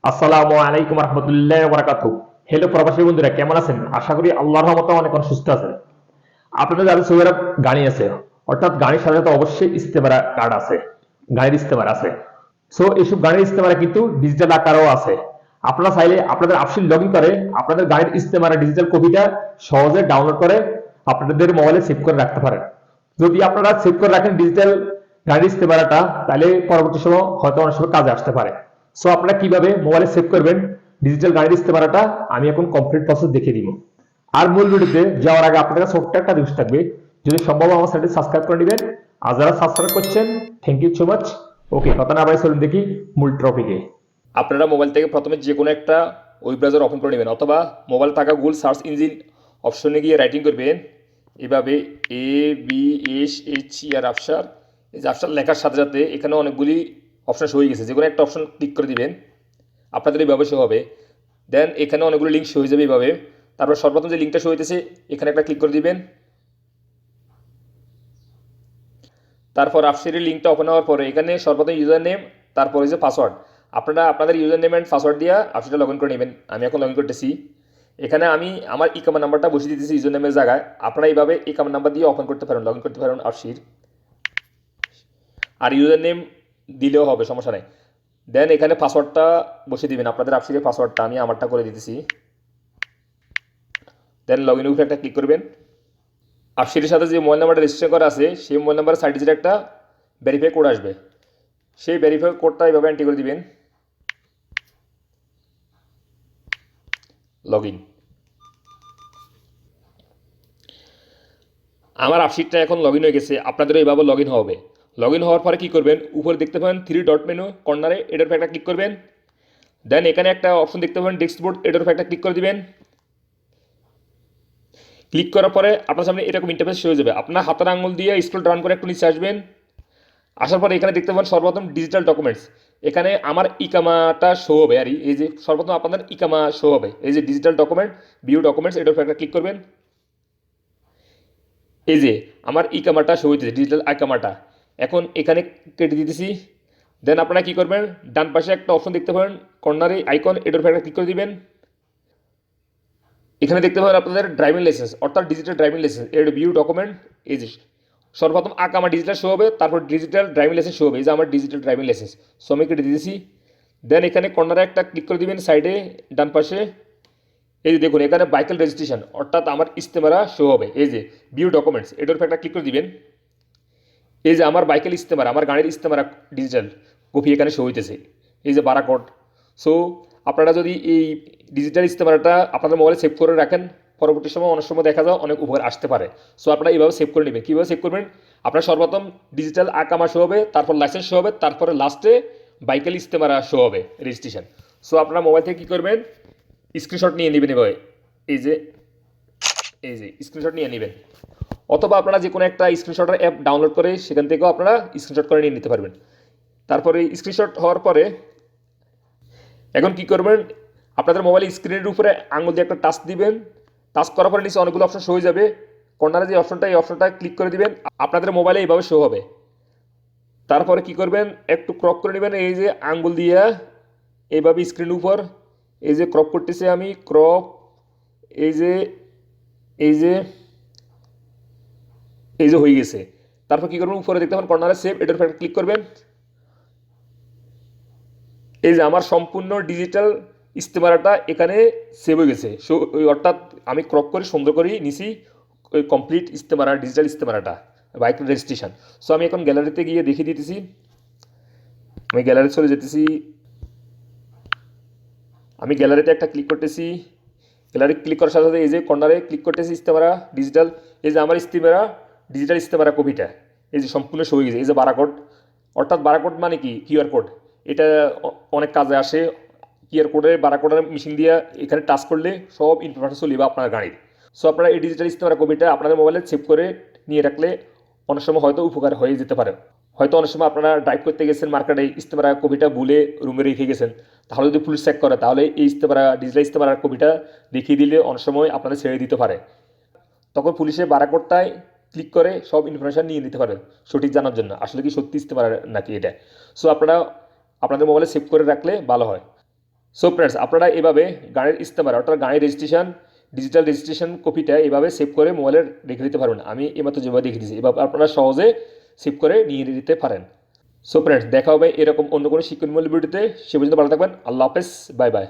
আসসালামু আলাইকুম রহমতুল্লাহ বারাকাতু। হ্যালো প্রবাসী বন্ধুরা, কেমন আছেন? আশা করি আল্লাহর রহমতে অনেক অনেক সুস্থ আছেন। আপনাদের যাদের সৌদি আরব গাড়ি আছে, অর্থাৎ গাড়ির সাথে সাথে অবশ্যই ইস্তেমারা কার্ড আছে, গাড়ির ইস্তেমার আছে। সো এইসব গাড়ির ইস্তেমারা কিন্তু ডিজিটাল আকারেও আছে। আপনারা চাইলে আপনাদের আফসিল লগ ইন করে আপনাদের গাড়ির ইস্তেমারা ডিজিটাল কপিটা সহজে ডাউনলোড করে আপনাদের মোবাইলে সেভ করে রাখতে পারেন। যদি আপনারা সেভ করে রাখেন ডিজিটাল গাড়ির ইস্তেমারাটা, তাহলে পরবর্তী সময় হয়তো অনেক সময় কাজে আসতে পারে। সো আপনারা কিভাবে মোবাইলে সেভ করবেন ডিজিটাল গাড়ির ইস্তেমারাটা, আমি এখন কমপ্লিট প্রসেস দেখিয়ে দিব। আর মূল ভিডিওতে যাওয়ার আগে আপনাদের কাছে ছোট্ট একটা রিকোয়েস্ট থাকবে, যদি সম্ভব আমার চ্যানেলটি সাবস্ক্রাইব করে নেবেন। আর যারা সাবস্ক্রাইব করছেন, থ্যাংক ইউ সো মাচ। ওকে, কথা না বাড়িয়ে চলুন দেখি মূল টপিকে। আপনারা মোবাইল থেকে প্রথমে যে কোনো একটা ওয়েব ব্রাউজার ওপেন করে নেবেন, অথবা মোবাইল থাকা গুগল সার্চ ইঞ্জিন অপশনে গিয়ে রাইটিং করবেন এভাবে ABSHER আফসার। এই যে আফসার লেখার সাথে সাথে এখানে অনেকগুলি অপশন শো হয়ে গেছে, যে কোনো একটা অপশন ক্লিক করে দিবেন, আপনাদের এইভাবে শো হবে। দেন এখানে অনেকগুলো লিঙ্ক শো হয়ে যাবে এইভাবে। তারপর সর্বপ্রথম যে লিঙ্কটা শো হইতেছে এখানে একটা ক্লিক করে দিবেন। তারপর আফসেরের লিঙ্কটা ওপেন হওয়ার পরে এখানে সর্বপ্রথম ইউজার নেম, তারপরে যে পাসওয়ার্ড, আপনারা আপনাদের ইউজার নেম অ্যান্ড পাসওয়ার্ড দিয়ে আফসেরটা লগ ইন করে নেবেন। আমি এখন লগ ইন করতেছি। এখানে আমি আমার ইকামা নাম্বারটা বসিয়ে দিতেছি ইউজার নেমের জায়গায়। আপনারা এইভাবে ইকামা নাম্বার দিয়ে ওপেন করতে পারেন, লগ ইন করতে পারেন আফসির। আর ইউজার নেম দিলেও হবে, সমস্যা নেই। দেন এখানে পাসওয়ার্ডটা বসিয়ে দিবেন, আপনাদের আফসিরের পাসওয়ার্ডটা আমি আমারটা করে দিতেছি। দেন লগ ইনের উপরে একটা ক্লিক করবেন। আফসিরের সাথে যে মোবাইল নাম্বারটা রেজিস্ট্রেশন করা আছে সেই মোবাইল নাম্বারের সাইড ডিজিট একটা ভেরিফাই কোড আসবে, সেই ভেরিফাই কোডটা এইভাবে এন্ট্রি করে দিবেন। Log in. আমার আপশিটটা এখন লগ ইন হয়ে গেছে, আপনাদেরও এইভাবে লগ ইন হবে। লগ ইন হওয়ার পরে কী করবেন, উপরে দেখতে পাবেন 3 ডট মেনু কর্নারে, এটার উপর একটা ক্লিক করবেন। দেন এখানে একটা অপশন দেখতে পাবেন ডেস্কবোর্ড, এটার উপর একটা ক্লিক করে দিবেন। ক্লিক করার পরে আপনার সামনে এরকম ইন্টারফেস শো হয়ে যাবে। আপনার হাতের আঙুল দিয়ে স্ক্রল ডাউন করে একটু নিচে আসবেন। আসার পরে এখানে দেখতে পাবেন সর্বপ্রথম ডিজিটাল ডকুমেন্টস, এখানে আমার ইকামাটা শো হবে। আর এই যে সর্বপ্রথম আপনাদের ইকামা শো হবে, এই যে ডিজিটাল ডকুমেন্ট ভিউ ডকুমেন্টস, এটার উপর একটা ক্লিক করবেন। এই যে আমার ইকামাটা শো হইতেছে, ডিজিটাল আইকামাটা। এখন এখানে কেটে দিতেছি। দেন আপনারা কী করবেন, ডান পাশে একটা অপশন দেখতে পাবেন কর্নারে আইকন, এটার উপর একটা ক্লিক করে দিবেন। এখানে দেখতে পাবেন আপনাদের ড্রাইভিং লাইসেন্স, অর্থাৎ ডিজিটাল ড্রাইভিং লাইসেন্স এর ভিউ ডকুমেন্ট। এই যে সর্বপ্রথম আকামা ডিজিটাল শো হবে, তারপর ডিজিটাল ড্রাইভিং লাইসেন্স শো হবে। এই যে আমার ডিজিটাল ড্রাইভিং লাইসেন্স, সো আমি কেটে দিয়েছি। দেন এখানে কর্নারে একটা ক্লিক করে দিবেন সাইডে ডান পাশে। এই যে দেখুন এখানে বাইকেল রেজিস্ট্রেশন, অর্থাৎ আমার ইস্তেমারা শো হবে। এই যে ভিউ ডকুমেন্টস, এটার উপর একটা ক্লিক করে দিবেন। এই যে আমার বাইকের ইস্তেমারা, আমার গাড়ির ইস্তেমারা ডিজিটাল কপি এখানে শো হইতেছে, এই যে বারাকোড। সো আপনারা যদি এই ডিজিটাল ইস্তেমারাটা আপনাদের মোবাইলে সেভ করে রাখেন, পরবর্তী সময় অনেক সময় দেখা যায় অনেক উপকার আসতে পারে। সো আপনারা এইভাবে সেভ করে নেবেন। কীভাবে সেভ করবেন, আপনার সর্বপ্রথম ডিজিটাল আকামা শো হবে, তারপর লাইসেন্স শো হবে, তারপরে লাস্টে বাইকেল ইস্তেমারা শো হবে রেজিস্ট্রেশন। সো আপনারা মোবাইল থেকে কী করবেন, স্ক্রিনশট নিয়ে নেবেন এভাবে। এই যে এই যে স্ক্রিনশট নিয়ে নেবেন, অথবা আপনারা যে কোনো একটা স্ক্রিনশটের অ্যাপ ডাউনলোড করে সেখান থেকেও আপনারা স্ক্রিনশট করে নিয়ে নিতে পারবেন। তারপরে স্ক্রিনশট হওয়ার পরে এখন কি করবেন, আপনাদের মোবাইলের স্ক্রিনের উপরে আঙুল দিয়ে একটা টাচ দিবেন। টাচ করার পরে নিচে অনেকগুলো অপশন শো হয়ে যাবে। কর্নারে যে অপশনটা, এই অপশনটা ক্লিক করে দিবেন, আপনাদের মোবাইলে এইভাবে শো হবে। তারপরে কি করবেন, একটু ক্রপ করে নেবেন, এই যে আঙ্গুল দিয়ে এইভাবে স্ক্রিন উপর, এই যে ক্রপ করতেছে আমি, ক্রপ। এই যে এই যে এই যে হয়ে গেছে। তারপর কী করবেন, উপরে দেখতে পাবেন কর্নারে সেভ, এটার উপর ক্লিক করবেন। এই যে আমার সম্পূর্ণ ডিজিটাল ইস্তেমারাটা এখানে সেভ হয়ে গেছে। সো অর্থাৎ আমি ক্রপ করে সুন্দর করে নিছি ওই কমপ্লিট ইস্তেমারা, ডিজিটাল ইস্তেমারাটা, বাইক রেজিস্ট্রেশন। সো আমি এখন গ্যালারিতে গিয়ে দেখিয়ে দিতেছি। আমি গ্যালারি চলে যেতেছি। আমি গ্যালারিতে একটা ক্লিক করতেছি। গ্যালারি ক্লিক করার সাথে সাথে এই যে কর্নারে ক্লিক করতেছি ইস্তেমারা ডিজিটাল। এই যে আমার ইস্তেমারা ডিজিটাল ইস্তেমারা কপিটা এই যে সম্পূর্ণ শো হয়ে গেছে। এই যে বারাকোড, অর্থাৎ বারাকোড মানে কি, কিউআর কোড। এটা অনেক কাজে আসে। কিউআর কোডের বারাকোডের মেশিন দিয়ে এখানে টাচ করলে সব ইনফরমেশন চলে যাবে আপনার গাড়ির। সো আপনারা এই ডিজিটাল ইস্তেমারা কপিটা আপনাদের মোবাইলে সেভ করে নিয়ে রাখলে অনেক সময় হয়তো উপকার হয়ে যেতে পারে। হয়তো অনেক সময় আপনারা ড্রাইভ করতে গেছেন মার্কেটে, ইস্তেমারা কপিটা ভুলে রুমে রেখে গেছেন, তাহলে যদি পুলিশ চেক করে তাহলে এই ইস্তেমারা ডিজিটাল ইস্তেমারার কপিটা দেখিয়ে দিলে অনেক সময় আপনাদের ছেড়ে দিতে পারে। তখন পুলিশে বারাকোডটায় ক্লিক করে সব ইনফরমেশান নিয়ে নিতে পারেন সঠিক জানার জন্য আসলে কি সত্যি ইস্তেমারা নাকি এটা। সো আপনারা আপনাদের মোবাইলে সেভ করে রাখলে ভালো হয়। সো ফ্রেন্ডস, আপনারা এভাবে গাড়ির ইস্তেমারা অর্থাৎ গাড়ির রেজিস্ট্রেশন ডিজিটাল রেজিস্ট্রেশন কপিটা এভাবে সেভ করে মোবাইলে রেখে দিতে পারবেন। আমি এইমাত্র যেভাবে দেখে দিয়েছি এভাবে আপনারা সহজে সেভ করে নিয়ে নিতে পারেন। সো ফ্রেন্ডস, দেখা হবে এরকম অন্য কোনো শিক্ষণমূলক ভিডিওতে। সে পর্যন্ত ভালো থাকবেন। আল্লাহ হাফেজ, বাই বাই।